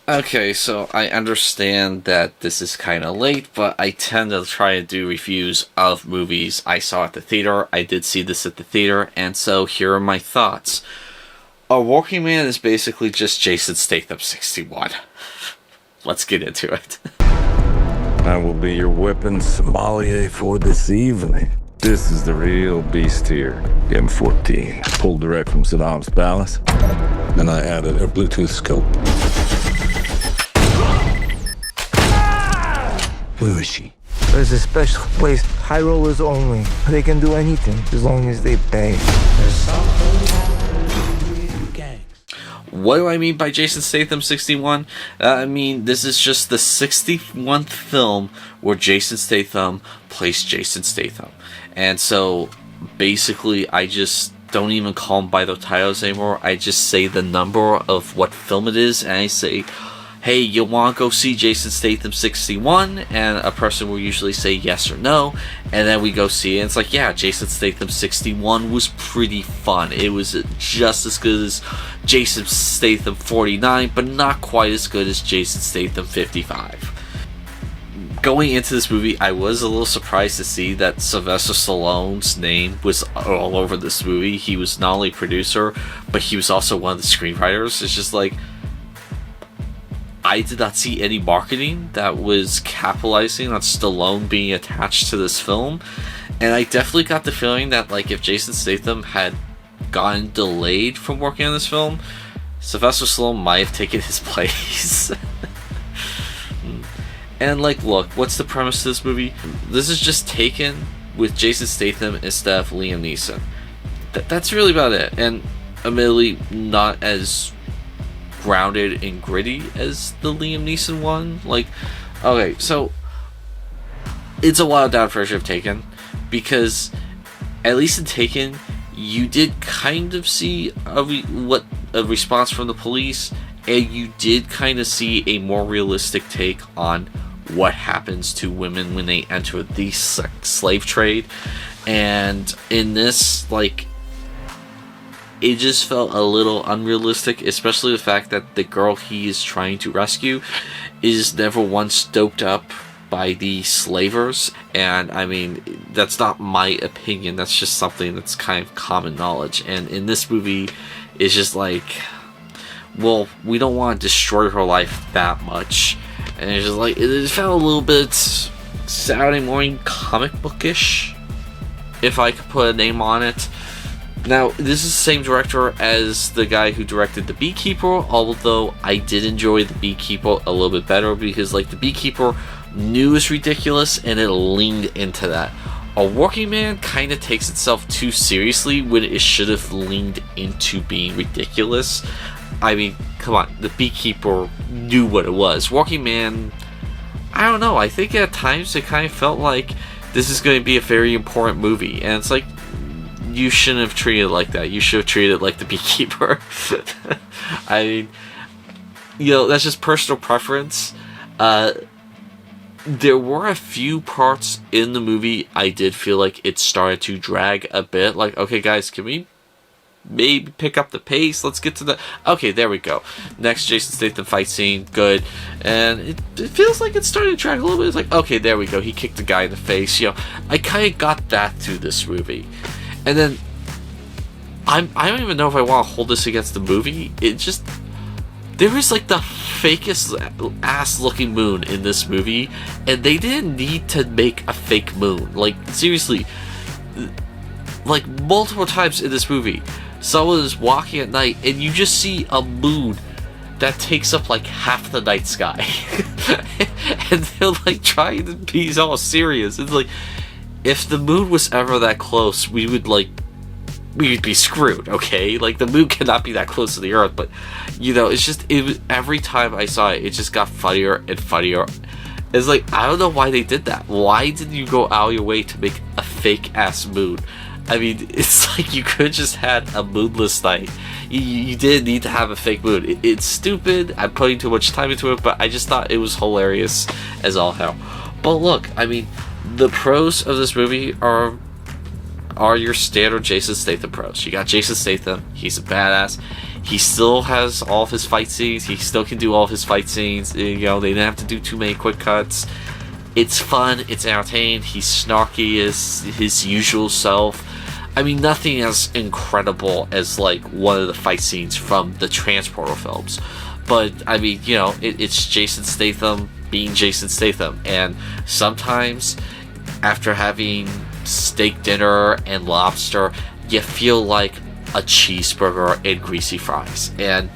Okay, so I understand that this is kind of late, but I tend to try to do reviews of movies I saw at the theater. I did see this at the theater, and so here are my thoughts. A Working Man is basically just Jason Statham 61. Let's get into it. I will be your weapon sommelier for this evening. This is the real beast here. M14, pulled direct from Saddam's palace. Then I added a Bluetooth scope. Where is she? There's a special place, high rollers only. They can do anything as long as they pay. What do I mean by Jason Statham 61? I mean, this is just the 61st film where Jason Statham plays Jason Statham. And so, basically, I just don't even call them by their titles anymore. I just say the number of what film it is, and I say, hey, you want to go see Jason Statham 61? And a person will usually say yes or no, and then we go see it, and it's like, yeah, Jason Statham 61 was pretty fun. It was just as good as Jason Statham 49, but not quite as good as Jason Statham 55. Going into this movie, I was a little surprised to see that Sylvester Stallone's name was all over this movie. He was not only producer, but he was also one of the screenwriters. It's just like, I did not see any marketing that was capitalizing on Stallone being attached to this film, and I definitely got the feeling that, like, if Jason Statham had gotten delayed from working on this film, Sylvester Stallone might have taken his place. And, like, look, what's the premise of this movie? This is just taken with Jason Statham instead of Liam Neeson. That's really about it, and admittedly not as grounded and gritty as the Liam Neeson one. Like, okay, so it's a wild down version of Taken, because at least in Taken you did kind of see a response from the police, and you did kind of see a more realistic take on what happens to women when they enter the slave trade. And in this, like, it just felt a little unrealistic, especially the fact that the girl he is trying to rescue is never once doped up by the slavers. And I mean, that's not my opinion, that's just something that's kind of common knowledge. And in this movie, it's just like, well, we don't want to destroy her life that much. And it's just like, it felt a little bit Saturday morning comic bookish, if I could put a name on it. Now, this is the same director as the guy who directed The Beekeeper, although I did enjoy The Beekeeper a little bit better, because, like, The Beekeeper knew it was ridiculous and it leaned into that. A Working Man kind of takes itself too seriously when it should have leaned into being ridiculous. I mean, come on, The Beekeeper knew what it was. Working Man, I don't know, I think at times it kind of felt like this is going to be a very important movie, and it's like, you shouldn't have treated it like that. You should have treated it like The Beekeeper. I mean, you know, that's just personal preference. There were a few parts in the movie I did feel like it started to drag a bit. Like, okay, guys, can we maybe pick up the pace? Let's get to the... Okay, there we go. Next Jason Statham fight scene, good. And it feels like it's starting to drag a little bit. It's like, okay, there we go. He kicked the guy in the face. You know, I kind of got that through this movie. And then, I don't even know if I want to hold this against the movie. It just, there was like the fakest ass looking moon in this movie, and they didn't need to make a fake moon. Like, seriously, like multiple times in this movie, someone is walking at night and you just see a moon that takes up like half the night sky. And they're like trying to be all serious. It's like, if the moon was ever that close, we would be screwed, okay? Like, the moon cannot be that close to the Earth, but, you know, it's just, every time I saw it, it just got funnier and funnier. It's like, I don't know why they did that. Why did you go out of your way to make a fake-ass moon? I mean, it's like you could have just had a moonless night. You didn't need to have a fake moon. It's stupid, I'm putting too much time into it, but I just thought it was hilarious as all hell. But look, I mean, the pros of this movie are your standard Jason Statham pros. You got Jason Statham, he's a badass. He still has all of his fight scenes. He still can do all of his fight scenes. You know, they didn't have to do too many quick cuts. It's fun. It's entertaining. He's snarky as his usual self. I mean, nothing as incredible as like one of the fight scenes from the Transporter films. But I mean, you know, it's Jason Statham being Jason Statham. And sometimes after having steak dinner and lobster, you feel like a cheeseburger and greasy fries. And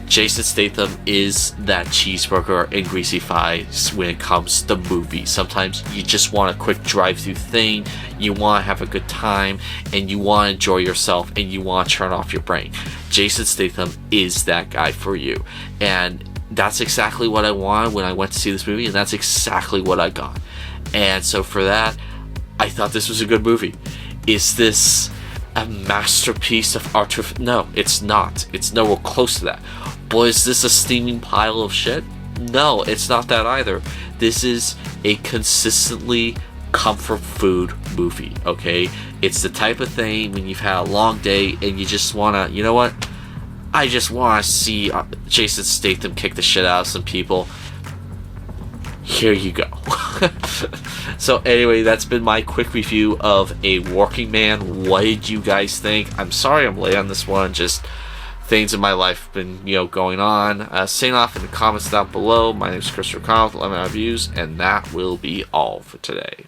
Jason Statham is that cheeseburger and greasy fries when it comes to movies. Sometimes you just want a quick drive-through thing, you want to have a good time, and you want to enjoy yourself, and you want to turn off your brain. Jason Statham is that guy for you. And that's exactly what I wanted when I went to see this movie, and that's exactly what I got. And so for that, I thought this was a good movie. Is this a masterpiece of art? No, it's not. It's nowhere close to that. Boy, is this a steaming pile of shit? No, it's not that either. This is a consistently comfort food movie, okay? It's the type of thing when you've had a long day and you just wanna, you know what? I just wanna see Jason Statham kick the shit out of some people. Here you go. So anyway, that's been my quick review of A Working Man. What did you guys think? I'm sorry I'm late on this one. Just things in my life have been, going on. Saying off in the comments down below. My name is Chris O'Connell with 11 Views, and that will be all for today.